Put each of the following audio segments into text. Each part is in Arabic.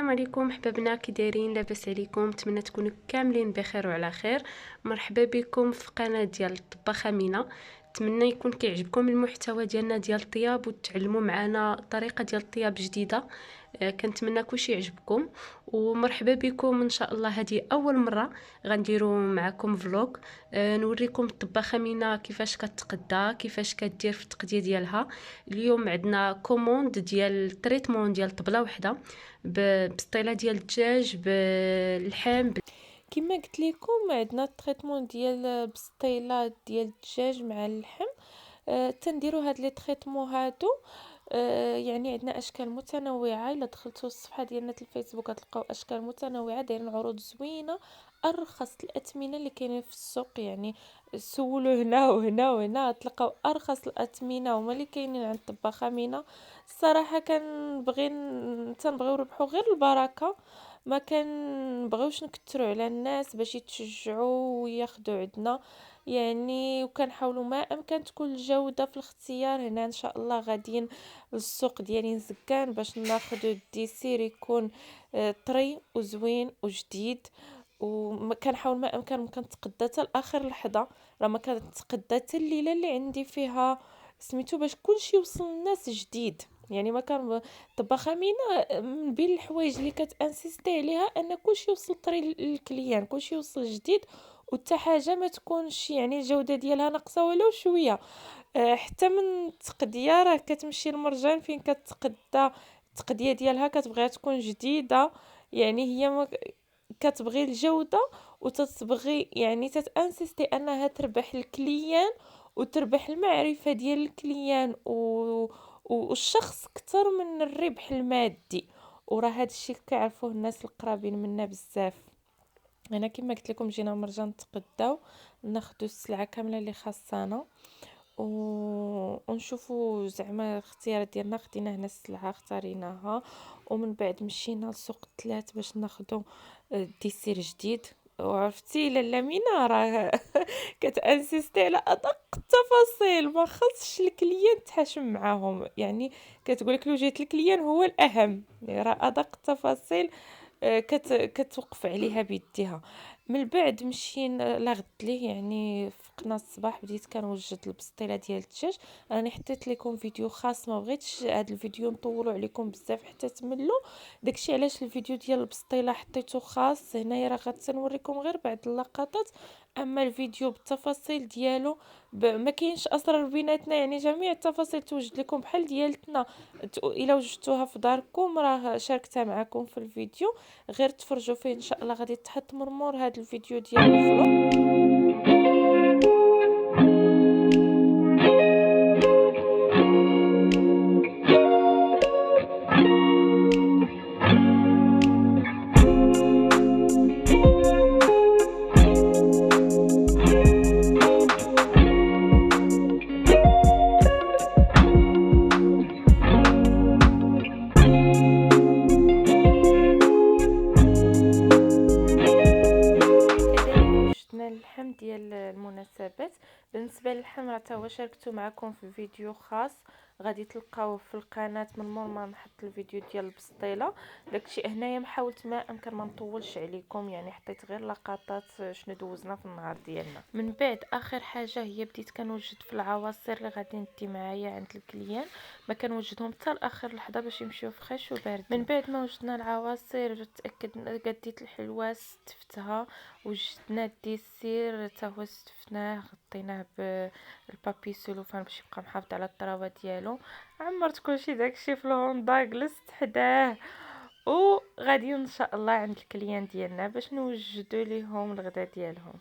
السلام عليكم حبابنا، كي دايرين؟ لاباس عليكم؟ نتمنى تكونوا كاملين بخير وعلى خير. مرحبا بكم في قناه ديال الطباخه مينا. نتمنى يكون كيعجبكم المحتوى ديالنا ديال الطياب وتعلموا معنا طريقه ديال الطياب جديده. كنتمنى كلشي يعجبكم ومرحبا بكم. ان شاء الله هذه اول مره غنديروا معكم فلوق. نوريكم الطباخه مينا كيفاش كتقدا، كيفاش كدير في التقديه ديالها. اليوم عندنا كوموند ديال تريتمون ديال طبله وحده بسطيله ديال الدجاج باللحم. كما قلت لكم عندنا التريتمون ديال بسطيله ديال الدجاج مع اللحم. تنديروا هاد لي تريتمون هادو. يعني عندنا اشكال متنوعه. الا دخلتوا الصفحه ديالنا في الفيسبوك غتلقاو اشكال متنوعه دايرين عروض زوينه. ارخص الاثمنه اللي كاينين في السوق، يعني سولوا هنا وهنا وهنا تلقاو ارخص الاثمنه هما اللي كاينين عند الطباخه مينا. الصراحه تنبغيو ربحوا غير البركه، ما كنبغيوش نكثروا على الناس باش يتشجعوا وياخذوا عندنا يعني. وكنحاولوا ما امكن تكون الجوده في الاختيار. هنا ان شاء الله غاديين للسوق ديالي نزكان باش ناخذوا الديسير يكون طري وزوين وجديد. وما كنحاول ما امكن كنتقدى حتى لاخر لحظه، راه ما كنتقدى حتى الليله اللي عندي فيها سميتو باش كلشي يوصل للناس جديد. يعني ما كان طباخه مينا من بين الحوايج اللي كتانسيستي عليها ان كلشي يوصل طري للكليان، كلشي يوصل جديد، وتا حاجه ما تكونش يعني الجوده ديالها ناقصه ولو شويه. حتى من التقديه راه كتمشي المرجان فين كتقدى التقديه ديالها كتبغيها تكون جديده. يعني هي ما كتبغي الجوده وتتبغي يعني تتانسيستي انها تربح الكليان وتربح المعرفه ديال الكليان والشخص اكثر من الربح المادي. وراه هذا الشيء كيعرفوه الناس القرابين منا بزاف. انا كما قلت لكم جينا مرجان نتقداو ناخذوا السلعه كامله اللي خاصانا ونشوفوا زعما الاختيارات ديالنا. خدينا هنا السلعه اختاريناها ومن بعد مشينا لسوق الثلاث باش ناخذوا ديسير جديد. وعرفتي لاله مينا راه كتانسيستي على ادق التفاصيل، ما خصش الكليان تحاشم معاهم. يعني كتقولك وجهه الكليان هو الاهم، يعني راه ادق التفاصيل كتوقف عليها بيديها. من بعد مشينا لغد ليه يعني فقنا الصباح بديت كنوجد البسطيله ديال الدجاج. راني حطيت لكم فيديو خاص، ما بغيتش هذا الفيديو نطولوا عليكم بزاف حتى تملوا. داكشي علاش الفيديو ديال البسطيله حطيته خاص. هنايا راه غنوريكم غير بعض اللقطات، اما الفيديو بالتفاصيل ديالو ما كاينش اسرار بيناتنا. يعني جميع التفاصيل توجد لكم بحال ديالتنا. الا وجدتوها في داركم راه شاركتها معكم في الفيديو، غير تفرجوا فيه ان شاء الله. غادي تحط مرمور هذا الفيديو ديال الفلوق. اللحم ديال المناسبات. بالنسبه للحم راه هو شاركته معكم في فيديو خاص غادي تلقاوه في القناه من مور ما نحط الفيديو ديال البسطيله. داكشي هنايا محاولت ما امكن ما نطولش عليكم، يعني حطيت غير لقطات شنو دوزنا في النهار ديالنا. من بعد اخر حاجه هي بديت كنوجد في العواصر اللي غادي ندي معايا عند الكليان. ما كنوجدهم حتى لاخر لحظه باش يمشيو فريش وبارد. من بعد ما وجدنا العواصر تاكدنا قديت الحلوه ستفتها، وجدنا الديسير حتى هو استفناه غطيناه بالبابي سيلوفان باش يبقى محافظ على الطراوه ديالو. عمرت كلشي داكشي في الهوندا، جلست حداه وغادي ان شاء الله عند الكليان ديالنا باش نوجدوا ليهم الغدا ديالهم.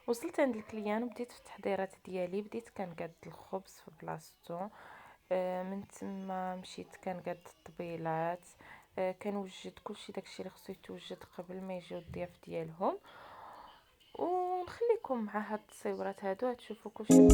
وصلت عند الكليان وبديت في التحضيرات ديالي. بديت كنقاد الخبز في بلاصتو، من تما مشيت كنقاد الطبيلات، كنوجد كلشي داكشي اللي خصو يتوجد قبل ما يجيو الضياف ديالهم. ونخليكم مع هاد التصويرات هادو تشوفوا كلشي.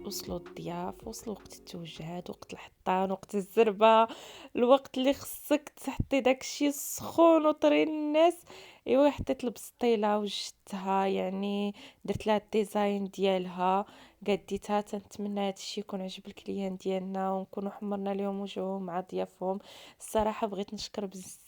وصلوا الضياف، وصل وقت التوجهات، وقت الحطان، وقت الزربه، الوقت اللي خصك تحطي داكشي سخون وطري للناس. ايوا حطيت البسطيله وجدتها، يعني درت لها الديزاين ديالها، قديتها. تنتمنى هادشي يكون عجب الكليان ديالنا ونكونوا حمرنا ليهم وجههم مع ضيافهم. الصراحه بغيت نشكر بزاف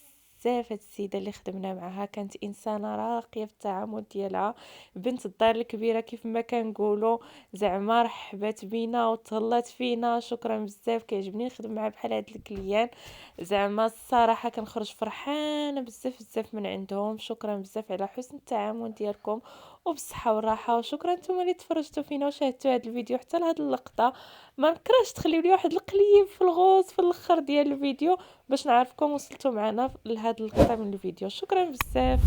هاد السيده اللي خدمنا معاها، كانت انسانه راقيه في التعامل ديالها، بنت الدار الكبيره كيف ما كنقولوا. زعما رحبت بينا وتهلات فينا. شكرا بزاف، كيعجبني نخدم مع بحال هاد الكليان. زعما الصراحه كنخرج فرحانه بزاف بزاف من عندهم. شكرا بزاف على حسن التعامل ديالكم، وبالصحه والراحه. وشكرا نتوما اللي تفرجتوا فينا وشاهدتوا هذا الفيديو حتى لهاد اللقطه. ما نكرهش تخليو لي واحد القليب في الغوص في الاخر ديال الفيديو باش نعرفكم وصلتوا معنا لهاد اللقطه من الفيديو. شكرا بزاف.